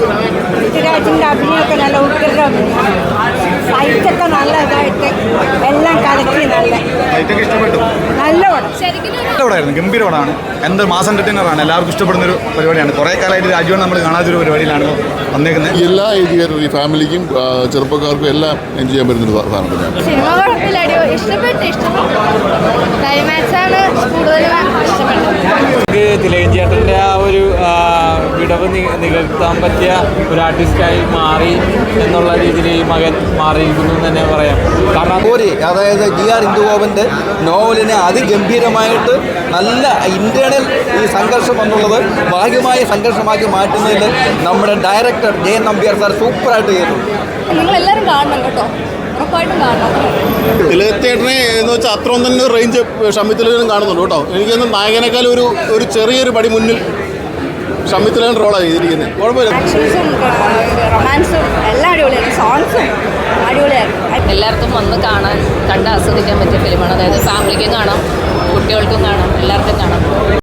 പൃഥ്വിരാജിൻ്റെ അഭിനയമൊക്കെ നല്ല ഉഗ്രത അഭിനയം, ഫൈറ്റൊക്കെ നല്ല ഇതായിട്ട് എല്ലാം കലക്കി നല്ല നല്ല പടം. നല്ല പടമായിരുന്നു, ഗംഭീര പടമാണ്. എന്ത് മാസം എൻ്റർടൈനറാണ്, എല്ലാവർക്കും ഇഷ്ടപ്പെടുന്നൊരു പരിപാടിയാണ്. കുറേ കാലമായിട്ട് രാജുവാണ് നമ്മൾ കാണാത്തൊരു പരിപാടിയിലാണ് വന്നേക്കുന്നത്. എല്ലാ ഏജുകാരും ഈ ഫാമിലിക്കും ചെറുപ്പക്കാർക്കും എല്ലാം എൻജോയ് ചെയ്യാൻ പറ്റുന്നൊരു സാധനം തന്നെയാണ്. സിനിമ കുഴപ്പമില്ല, ഇഷ്ടപ്പെട്ടു. ക്ലൈമാക്സാണ് കൂടുതൽ ഇഷ്ടപ്പെട്ടത്. തിലകൻ ചേട്ടൻ്റെ ആ ഒരു വിടവ് നികത്താൻ പറ്റിയ ഒരു ആർട്ടിസ്റ്റായി മാറി എന്നുള്ള രീതിയിൽ ഈ മകൻ മാറിയിരിക്കുന്നു എന്ന് തന്നെ പറയാം. കാരണം അതായത് GR ഇന്ദുഗോപൻ്റെ നോവലിനെ അതിഗംഭീരമായിട്ട് നല്ല ഇന്റേണൽ ഈ സംഘർഷം എന്നുള്ളത് ഭാഗ്യമായ സംഘർഷമാക്കി മാറ്റുന്നതിൽ നമ്മുടെ ഡയറക്ടർ JN നമ്പ്യാർ സാർ സൂപ്പറായിട്ട് ചെയ്തിട്ടുണ്ട്. നിങ്ങളെല്ലാവരും കാണണം കേട്ടോ, ഉറപ്പായിട്ടും കാണണം. തിലകത്തേട്ടനെ എന്ന് വെച്ചാൽ അത്രയും തന്നെ റേഞ്ച് ഷമ്മിത്തിലും കാണുന്നുണ്ട് കേട്ടോ. എനിക്കൊന്ന് നായകനേക്കാൾ ഒരു ചെറിയൊരു പടി മുന്നിൽ ഷമ്മിത്തിലും റോളാണ് ചെയ്തിരിക്കുന്നത്. കുഴപ്പമില്ല. ആക്ഷൻസും റൊമാൻസും എല്ലാം അടിപൊളിയായിരുന്നു, സോങ്സും അടിപൊളിയായിരുന്നു. എല്ലാവർക്കും വന്ന് കണ്ട് ആസ്വദിക്കാൻ പറ്റിയ ഫിലിമാണ്. അതായത് ഫാമിലിക്കും കാണാം, കുട്ടികൾക്കും കാണാം, എല്ലാവർക്കും കാണാം.